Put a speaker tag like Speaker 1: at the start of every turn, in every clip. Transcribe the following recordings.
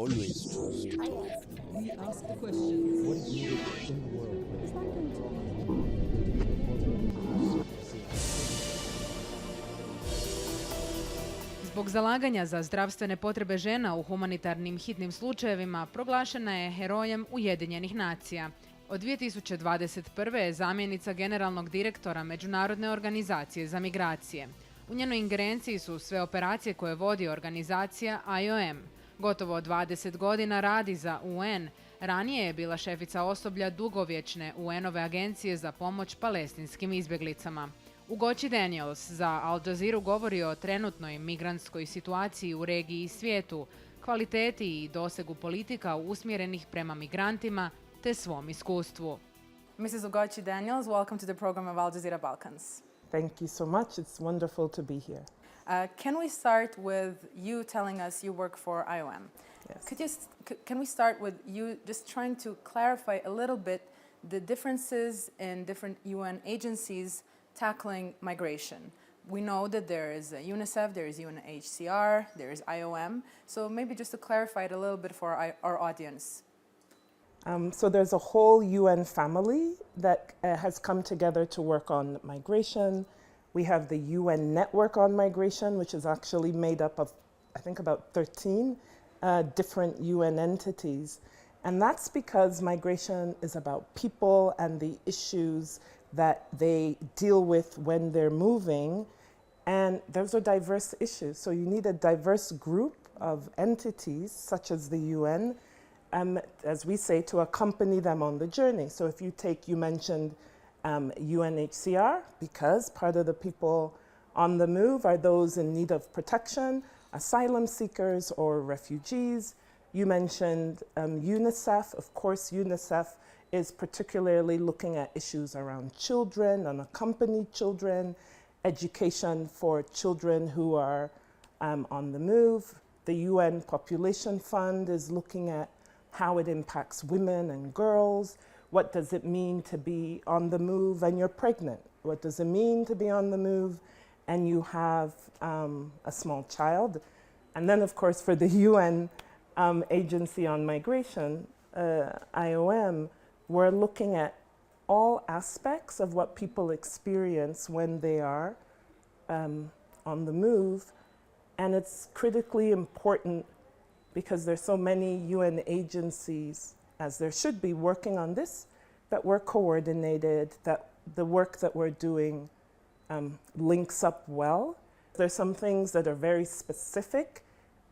Speaker 1: Always true.
Speaker 2: We ask the questions.
Speaker 1: What is needed in the world?
Speaker 3: Zbog zalaganja za zdravstvene potrebe žena u humanitarnim hitnim slučajevima proglašena je herojem Ujedinjenih nacija. Od 2021. je zamjenica generalnog direktora Međunarodne organizacije za migracije. U njenoj ingerenciji su sve operacije koje vodi organizacija IOM. Gotovo 20 godina radi za UN. Ranije je bila šefica osoblja dugovječne UN-ove Agencije za pomoć palestinskim izbjeglicama. Ugochi Daniels za Al Jazeeru govori o trenutnoj migrantskoj situaciji u regiji i svijetu, kvaliteti i dosegu politika usmjerenih prema migrantima te svom iskustvu.
Speaker 4: Mrs. Ugochi Daniels, welcome to the program of Al Jazeera Balkans.
Speaker 5: Thank you so much. It's wonderful to be here.
Speaker 4: Can we start with you telling us you work for IOM?
Speaker 5: Yes.
Speaker 4: Can we start with you just trying to clarify a little bit the differences in different UN agencies tackling migration? We know that there is UNICEF, there is UNHCR, there is IOM. So maybe just to clarify it a little bit for our audience.
Speaker 5: So there's a whole UN family that has come together to work on migration. We have the UN network on migration, which is actually made up of, I think, about 13 different UN entities. And that's because migration is about people and the issues that they deal with when they're moving. And those are diverse issues. So you need a diverse group of entities, such as the UN, as we say, to accompany them on the journey. So if you mentioned UNHCR, because part of the people on the move are those in need of protection, asylum seekers or refugees. You mentioned UNICEF. Of course, UNICEF is particularly looking at issues around children, unaccompanied children, education for children who are on the move. The UN Population Fund is looking at how it impacts women and girls. What does it mean to be on the move and you're pregnant? What does it mean to be on the move and you have a small child? And then, of course, for the UN Agency on Migration, IOM, we're looking at all aspects of what people experience when they are on the move. And it's critically important because there's so many UN agencies, as there should be, working on this, that we're coordinated, that the work that we're doing links up well. There's some things that are very specific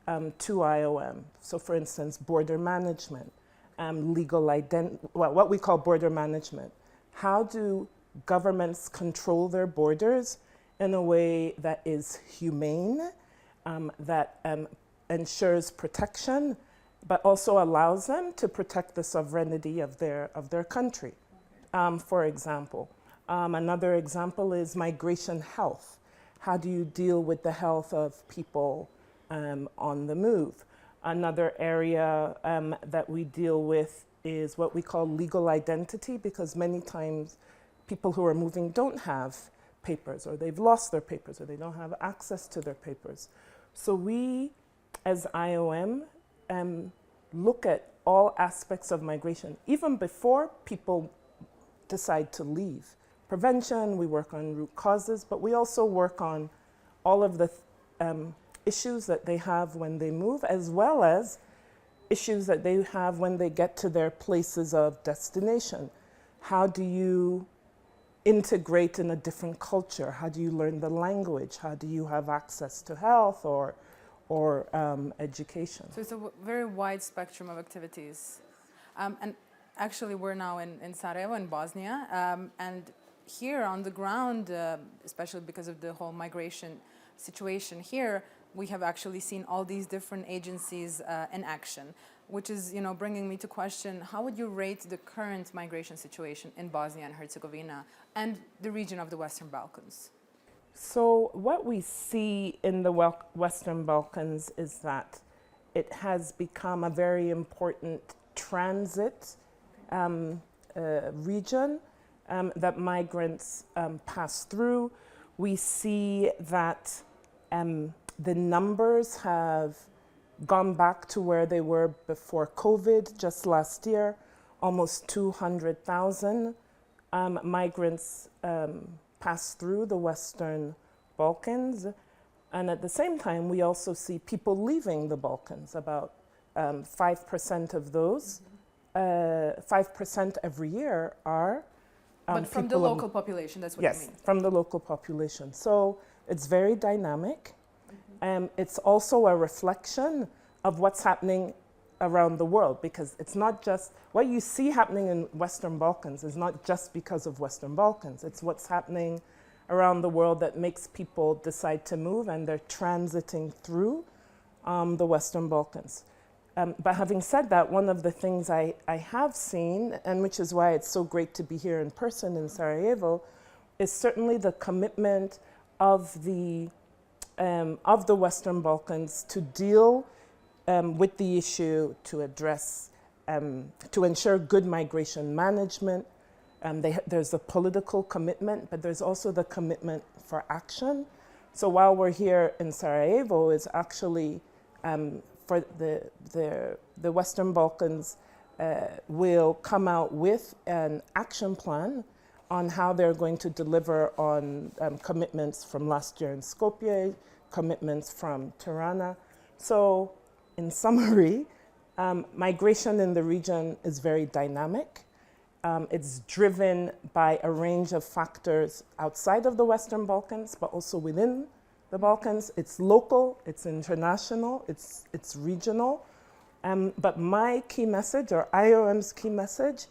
Speaker 5: to IOM. So for instance, border management, what we call border management. How do governments control their borders in a way that is humane, that ensures protection, but also allows them to protect the sovereignty of their country, for example. Another example is migration health. How do you deal with the health of people on the move? Another area that we deal with is what we call legal identity, because many times people who are moving don't have papers, or they've lost their papers, or they don't have access to their papers. So we, as IOM, look at all aspects of migration, even before people decide to leave. Prevention, we work on root causes, but we also work on all of the issues that they have when they move, as well as issues that they have when they get to their places of destination. How do you integrate in a different culture? How do you learn the language? How do you have access to health or education?
Speaker 4: So it's a very wide spectrum of activities. And actually, we're now in Sarajevo, in Bosnia. And here on the ground, especially because of the whole migration situation here, we have actually seen all these different agencies in action, which is, bringing me to question, how would you rate the current migration situation in Bosnia and Herzegovina and the region of the Western Balkans?
Speaker 5: So what we see in the Western Balkans is that it has become a very important transit region that migrants pass through. We see that the numbers have gone back to where they were before COVID. Just last year, almost 200,000 migrants passed through the Western Balkans. And at the same time, we also see people leaving the Balkans. About 5% of those, 5% every year are
Speaker 4: but from the local population, that's what you mean?
Speaker 5: Yes, from the local population. So it's very dynamic. It's also a reflection of what's happening around the world, because it's not just what you see happening in Western Balkans is not just because of Western Balkans. It's what's happening around the world that makes people decide to move, and they're transiting through the Western Balkans. But having said that, one of the things I have seen, and which is why it's so great to be here in person in Sarajevo, is certainly the commitment of the Western Balkans to deal with the issue, to address, to ensure good migration management. There's a political commitment, but there's also the commitment for action. So while we're here in Sarajevo, it's actually for the Western Balkans will come out with an action plan on how they're going to deliver on commitments from last year in Skopje, commitments from Tirana. So in summary, migration in the region is very dynamic. It's driven by a range of factors outside of the Western Balkans, but also within the Balkans. It's local, it's international, it's regional. But my key message, or IOM's key message,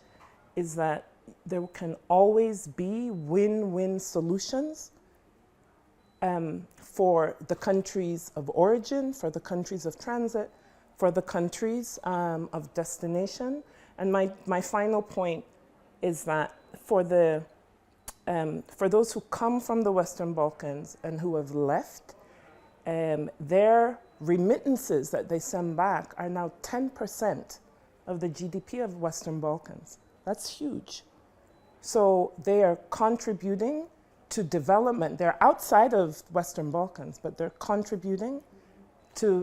Speaker 5: is that there can always be win-win solutions for the countries of origin, for the countries of transit, for the countries of destination. And my final point is that for those who come from the Western Balkans and who have left, their remittances that they send back are now 10% of the GDP of Western Balkans. That's huge. So they are contributing to development. They're outside of Western Balkans, but they're contributing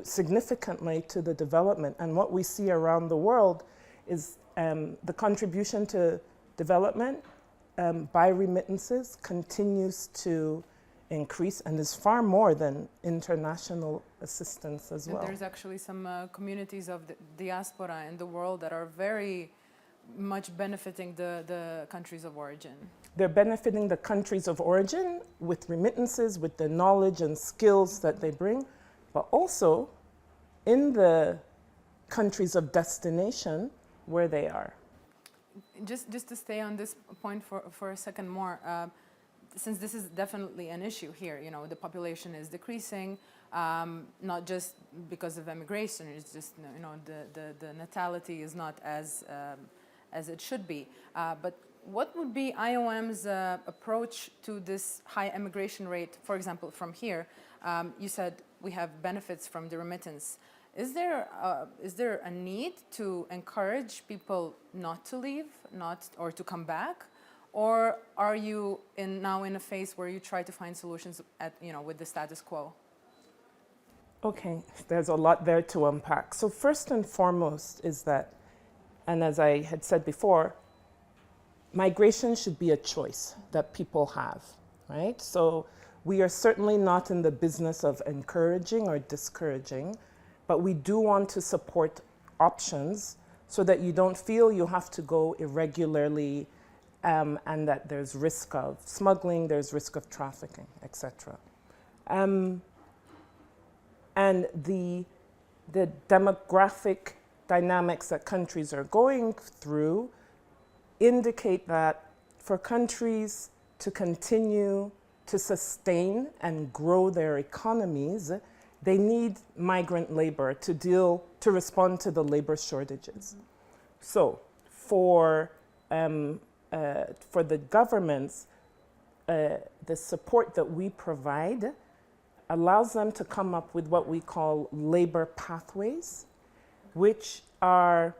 Speaker 5: significantly to the development. And what we see around the world is the contribution to development by remittances continues to increase and is far more than international assistance as well.
Speaker 4: There's actually some communities of the diaspora in the world that are very much benefiting the countries of origin.
Speaker 5: They're benefiting the countries of origin with remittances, with the knowledge and skills that they bring, but also in the countries of destination where they are.
Speaker 4: Just to stay on this point for a second more, since this is definitely an issue here, you know, the population is decreasing, not just because of immigration, it's just, you know, the natality is not as it should be. But what would be IOM's approach to this high immigration rate, for example, from here? You said we have benefits from the remittance. Is there a need to encourage people not to leave, or to come back? Or are you now in a phase where you try to find solutions with the status quo?
Speaker 5: Okay, there's a lot there to unpack. So first and foremost is that, and as I had said before, migration should be a choice that people have, right? So we are certainly not in the business of encouraging or discouraging, but we do want to support options so that you don't feel you have to go irregularly and that there's risk of smuggling, there's risk of trafficking, etc. And the demographic dynamics that countries are going through indicate that for countries to continue to sustain and grow their economies, they need migrant labor to respond to the labor shortages. So for the governments, the support that we provide allows them to come up with what we call labor pathways, which are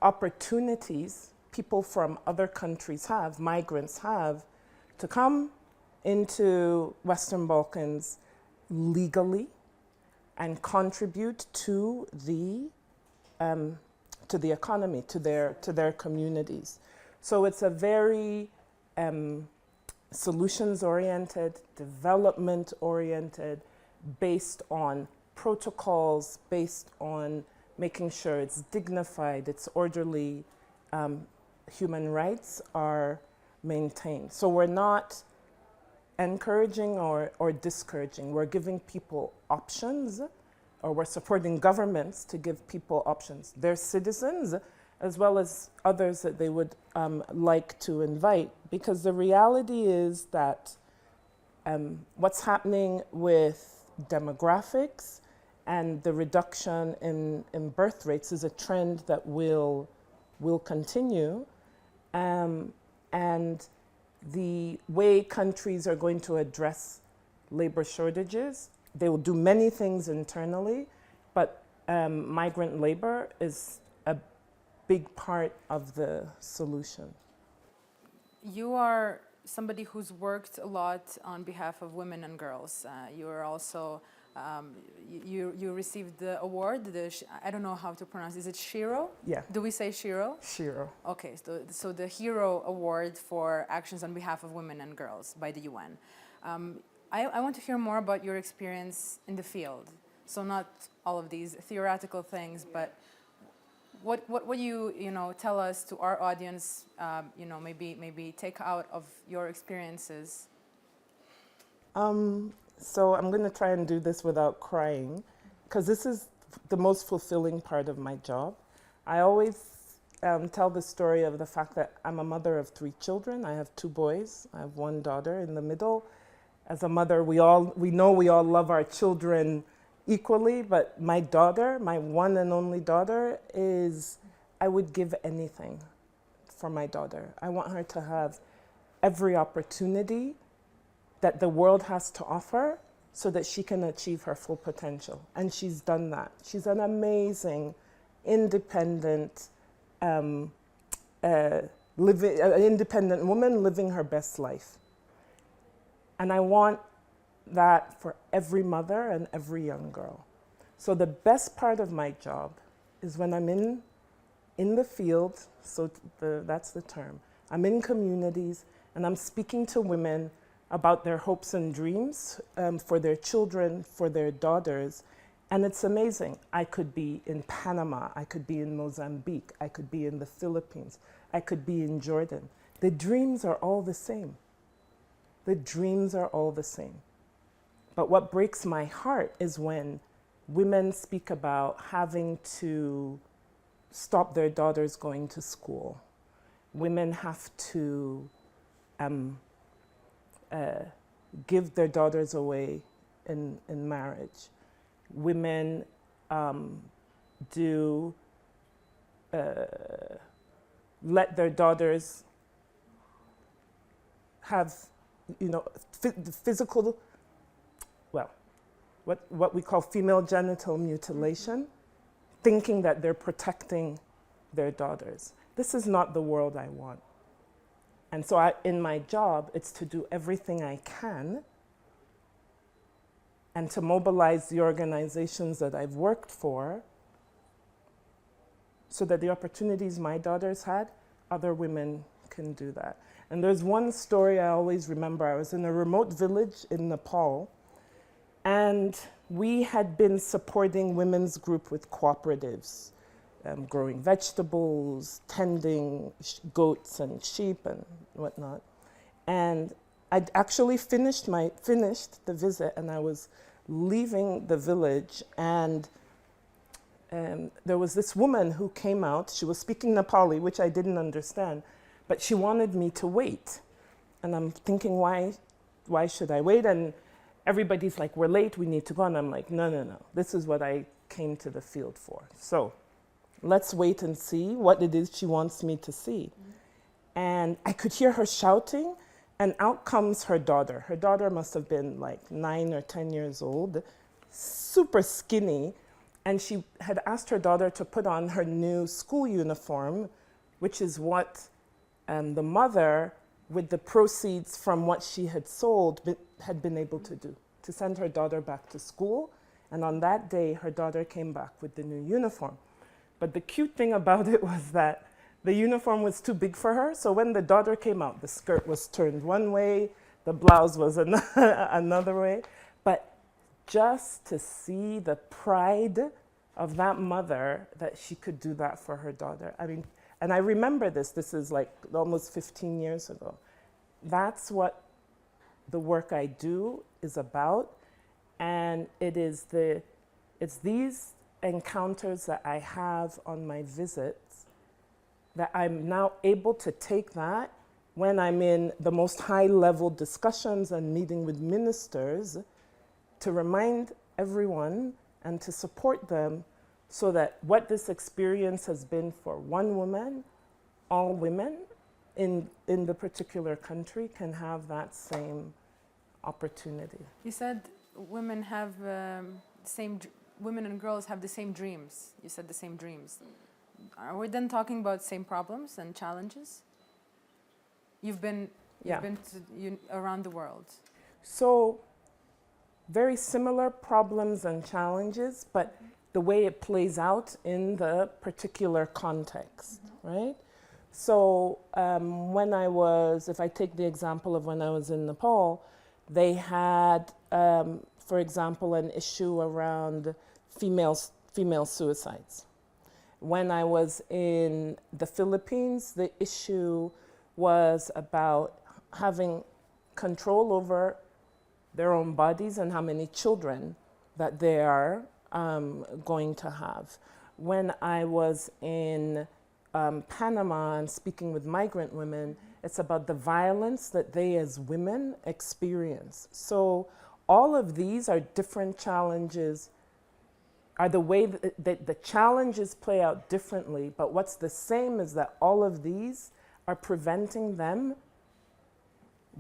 Speaker 5: opportunities people from other countries have, migrants have, to come into Western Balkans legally, and contribute to the economy, to their communities. So it's a very solutions-oriented, development-oriented, based on protocols, based on making sure it's dignified, it's orderly, human rights are maintained. So we're not encouraging or discouraging. We're giving people options, or we're supporting governments to give people options. Their citizens, as well as others that they would like to invite, because the reality is that what's happening with demographics and the reduction in birth rates is a trend that will continue. And the way countries are going to address labor shortages, they will do many things internally, but migrant labor is a big part of the solution.
Speaker 4: You are somebody who's worked a lot on behalf of women and girls. You are also, you received the award, I don't know how to pronounce, is it Shiro?
Speaker 5: Yeah.
Speaker 4: Do we say Shiro?
Speaker 5: Shiro.
Speaker 4: Okay, so the Hero Award for actions on behalf of women and girls by the UN. I want to hear more about your experience in the field. So not all of these theoretical things, but what you know tell us to our audience, maybe take out of your experiences.
Speaker 5: So I'm going to try and do this without crying, because this is the most fulfilling part of my job. I always tell the story of the fact that I'm a mother of 3 children. I have 2 boys. I have 1 daughter in the middle. As a mother, we know we all love our children equally, but my daughter, my one and only daughter, I would give anything for my daughter. I want her to have every opportunity that the world has to offer so that she can achieve her full potential. And she's done that. She's an amazing, independent, independent woman living her best life. And I want that for every mother and every young girl. So the best part of my job is when I'm in the field, that's the term. I'm in communities and I'm speaking to women about their hopes and dreams for their children, for their daughters. And it's amazing. I could be in Panama, I could be in Mozambique, I could be in the Philippines, I could be in Jordan. The dreams are all the same. The dreams are all the same. But what breaks my heart is when women speak about having to stop their daughters going to school. Women have to give their daughters away in marriage. Women let their daughters have, physical, what we call female genital mutilation, thinking that they're protecting their daughters. This is not the world I want. And so in my job, it's to do everything I can and to mobilize the organizations that I've worked for so that the opportunities my daughters had, other women can do that. And there's one story I always remember. I was in a remote village in Nepal, and we had been supporting women's group with cooperatives, growing vegetables, tending goats and sheep and whatnot. And I'd actually finished the visit, and I was leaving the village, and there was this woman who came out. She was speaking Nepali, which I didn't understand, but she wanted me to wait. And I'm thinking, why should I wait? And everybody's like, we're late, we need to go. And I'm like, no, this is what I came to the field for. So let's wait and see what it is she wants me to see. And I could hear her shouting, and out comes her daughter. Her daughter must have been like 9 or 10 years old, super skinny. And she had asked her daughter to put on her new school uniform, which is what the mother, with the proceeds from what she had sold, had been able to do, to send her daughter back to school And on that day, her daughter came back with the new uniform. But the cute thing about it was that the uniform was too big for her. So when the daughter came out, the skirt was turned one way, the blouse was another way. But just to see the pride of that mother that she could do that for her daughter. I mean, and I remember this is like almost 15 years ago. That's what the work I do is about. And it's these encounters that I have on my visits that I'm now able to take that when I'm in the most high-level discussions and meeting with ministers to remind everyone and to support them so that what this experience has been for one woman, all women in the particular country can have that same opportunity.
Speaker 4: You said women have women and girls have the same dreams. You said the same dreams. Are we then talking about same problems and challenges? You've been around the world.
Speaker 5: So very similar problems and challenges, but the way it plays out in the particular context, right? So if I take the example of when I was in Nepal, they had, for example, an issue around female suicides. When I was in the Philippines, the issue was about having control over their own bodies and how many children that they are going to have. When I was in Panama and speaking with migrant women, it's about the violence that they as women experience. So all of these are different challenges, are the way that the challenges play out differently, but what's the same is that all of these are preventing them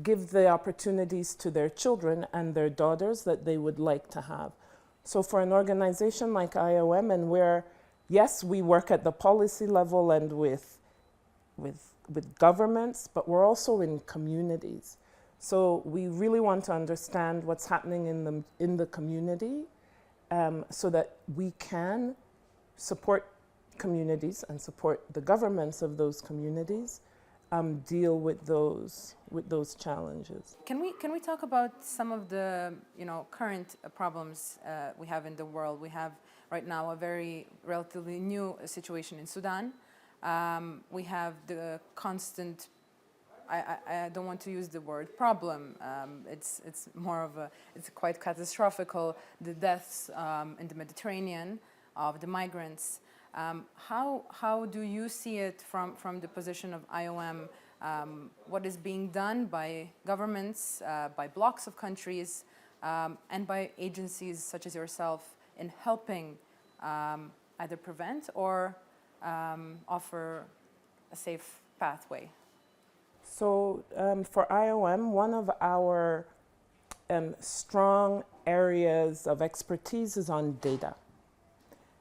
Speaker 5: give the opportunities to their children and their daughters that they would like to have. So for an organization like IOM, and where, yes, we work at the policy level and with governments, but we're also in communities. So we really want to understand what's happening in the community so that we can support communities and support the governments of those communities deal with those challenges.
Speaker 4: Can we talk about some of the current problems we have in the world? We have right now a very relatively new situation in Sudan. We have the constant. I don't want to use the word problem. It's more of it's quite catastrophical. The deaths in the Mediterranean of the migrants. How do you see it from the position of IOM? What is being done by governments, by blocs of countries, and by agencies such as yourself in helping either prevent or offer a safe pathway?
Speaker 5: So for IOM, one of our strong areas of expertise is on data.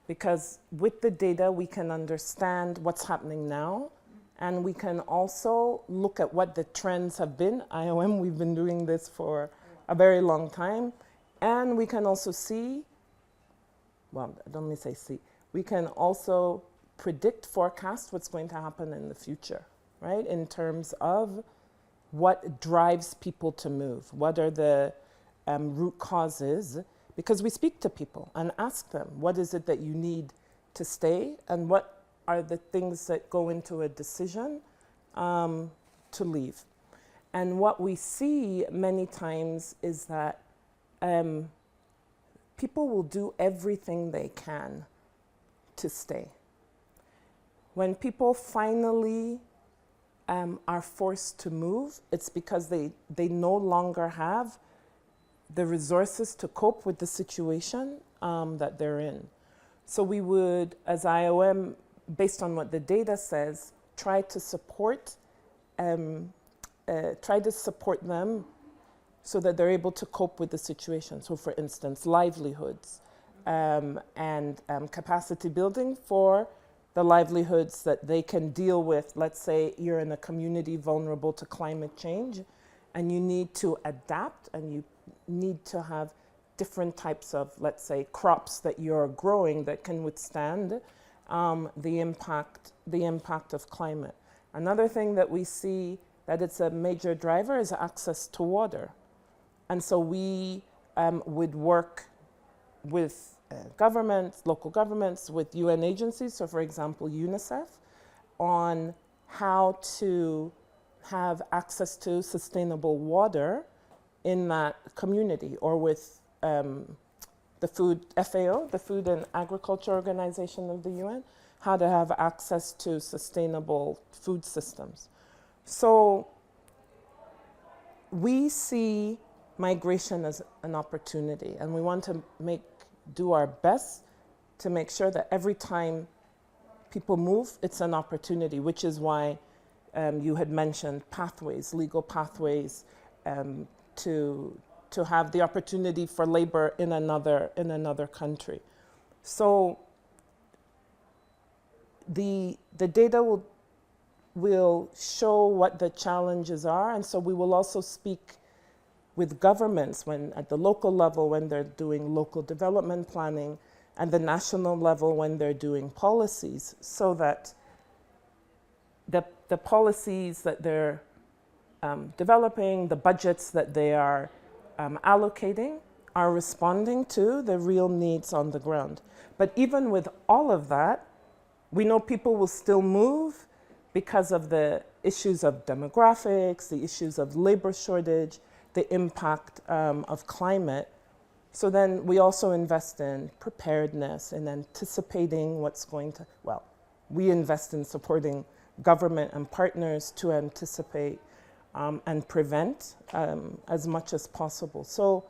Speaker 5: Because with the data, we can understand what's happening now, and we can also look at what the trends have been. IOM, we've been doing this for a very long time, and we can also see, well, don't let me say see, we can also predict, forecast what's going to happen in the future, right? In terms of what drives people to move, what are the root causes, because we speak to people and ask them, what is it that you need to stay, and what are the things that go into a decision to leave. And what we see many times is that people will do everything they can to stay. When people finally are forced to move, it's because they no longer have the resources to cope with the situation that they're in. So we would, as IOM, based on what the data says, try to support them so that they're able to cope with the situation. So for instance, livelihoods and capacity building for the livelihoods that they can deal with. Let's say you're in a community vulnerable to climate change and you need to adapt and you need to have different types of, let's say, crops that you're growing that can withstand the impact of climate. Another thing that we see that it's a major driver is access to water. And so we would work with governments, local governments, with UN agencies, so for example, UNICEF, on how to have access to sustainable water in that community, or with the food FAO, the Food and Agriculture Organization of the UN, how to have access to sustainable food systems. So we see migration as an opportunity, and we want to do our best to make sure that every time people move, it's an opportunity, which is why you had mentioned pathways, legal pathways, to have the opportunity for labor in another country. So the data will show what the challenges are, and so we will also speak with governments at the local level when they're doing local development planning, and the national level when they're doing policies, so that the policies that they're developing, the budgets that they are allocating, are responding to the real needs on the ground. But even with all of that, we know people will still move because of the issues of demographics, the issues of labor shortage, the impact of climate. So then we also invest in preparedness and anticipating what's going to, well, we invest in supporting government and partners to anticipate and prevent as much as possible. So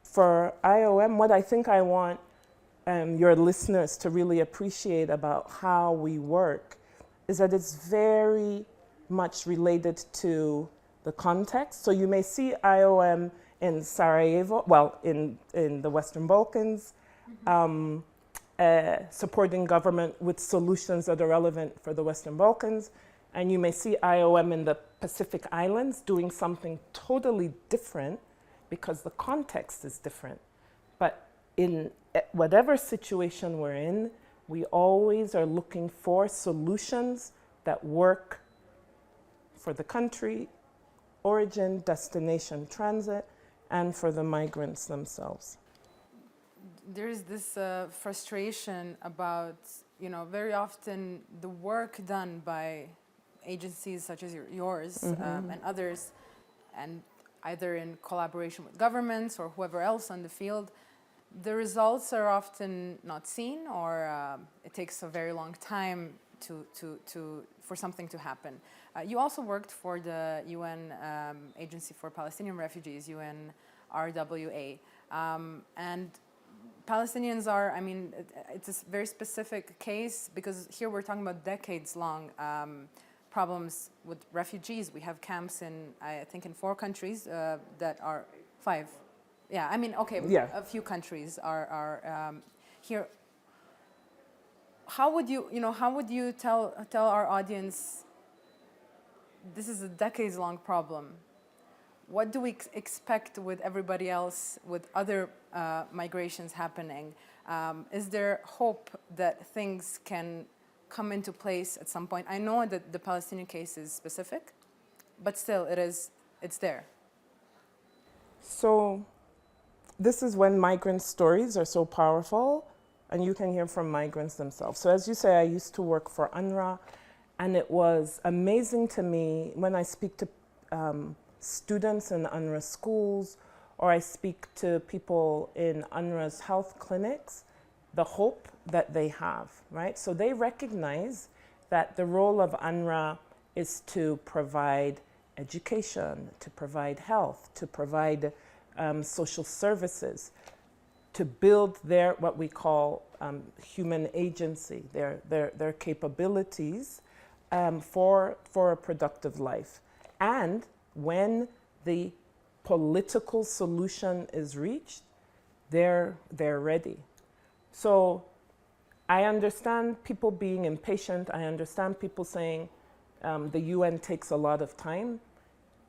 Speaker 5: for IOM, what I think I want your listeners to really appreciate about how we work is that it's very much related to the context. So you may see IOM in Sarajevo, well, in the Western Balkans, supporting government with solutions that are relevant for the Western Balkans. And you may see IOM in the Pacific Islands doing something totally different because the context is different. But in whatever situation we're in, we always are looking for solutions that work for the country, origin, destination, transit, and for the migrants themselves.
Speaker 4: There's this frustration about, very often the work done by agencies such as yours and others, and either in collaboration with governments or whoever else on the field, the results are often not seen, or it takes a very long time for something to happen. You also worked for the UN Agency for Palestinian Refugees, UN-RWA, and Palestinians are, it's a very specific case because here we're talking about decades-long problems with refugees. We have camps in, I think, in 4 countries that are 5. Yeah,
Speaker 5: Yeah.
Speaker 4: A few countries are here. How would you tell our audience this is a decades-long problem? What do we expect with everybody else, with other migrations happening? Is there hope that things can come into place at some point? I know that the Palestinian case is specific, but still it's there.
Speaker 5: So this is when migrant stories are so powerful, and you can hear from migrants themselves. So as you say, I used to work for UNRWA, and it was amazing to me when I speak to students in UNRWA schools, or I speak to people in UNRWA's health clinics, the hope that they have, right? So they recognize that the role of UNRWA is to provide education, to provide health, to provide social services, to build their, what we call human agency, their capabilities for a productive life. And when the political solution is reached, they're ready. So I understand people being impatient. I understand people saying the UN takes a lot of time.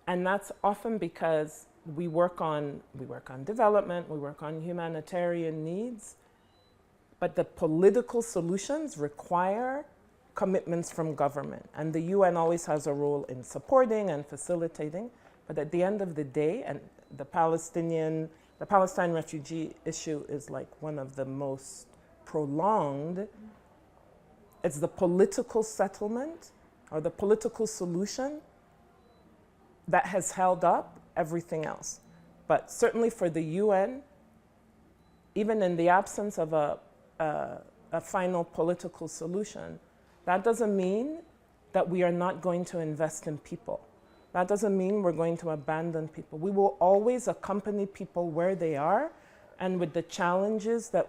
Speaker 5: And that's often because we work on development, we work on humanitarian needs, but the political solutions require commitments from government. And the UN always has a role in supporting and facilitating, but at the end of the day, and the Palestine refugee issue is like one of the most prolonged. It's the political settlement or the political solution that has held up everything else. But certainly for the UN, even in the absence of a final political solution, that doesn't mean that we are not going to invest in people. That doesn't mean we're going to abandon people. We will always accompany people where they are and with the challenges that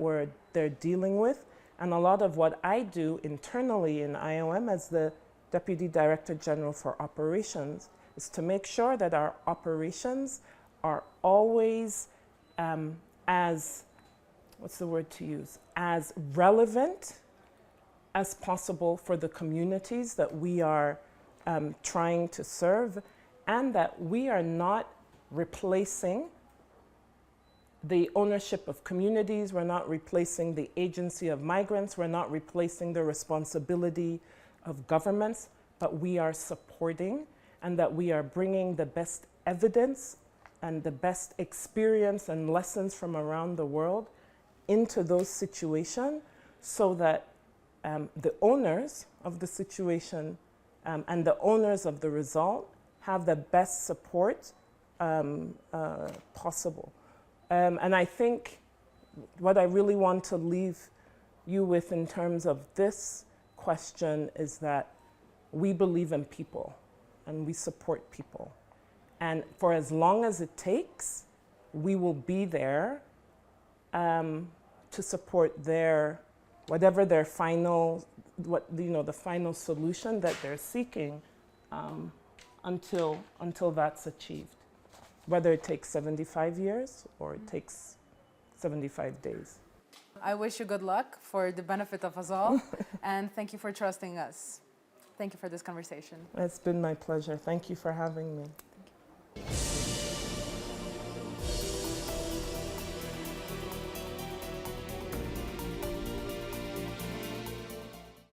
Speaker 5: they're dealing with. And a lot of what I do internally in IOM as the Deputy Director General for Operations is to make sure that our operations are always as relevant as possible for the communities that we are trying to serve, and that we are not replacing the ownership of communities, we're not replacing the agency of migrants, we're not replacing the responsibility of governments, but we are supporting, and that we are bringing the best evidence and the best experience and lessons from around the world into those situations so that the owners of the situation and the owners of the result have the best support possible. And I think what I really want to leave you with in terms of this question is that we believe in people and we support people. And for as long as it takes, we will be there to support whatever their final, the final solution that they're seeking until that's achieved. Whether it takes 75 years or it takes 75 days.
Speaker 4: I wish you good luck for the benefit of us all, and thank you for trusting us. Thank you for this conversation.
Speaker 5: It's been my pleasure. Thank you for having me.
Speaker 4: Thank you.